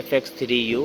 FX3U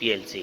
PLC۔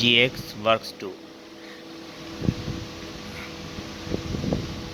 GX Works 2۔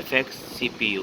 FX CPU،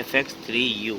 FX3U۔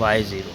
Y0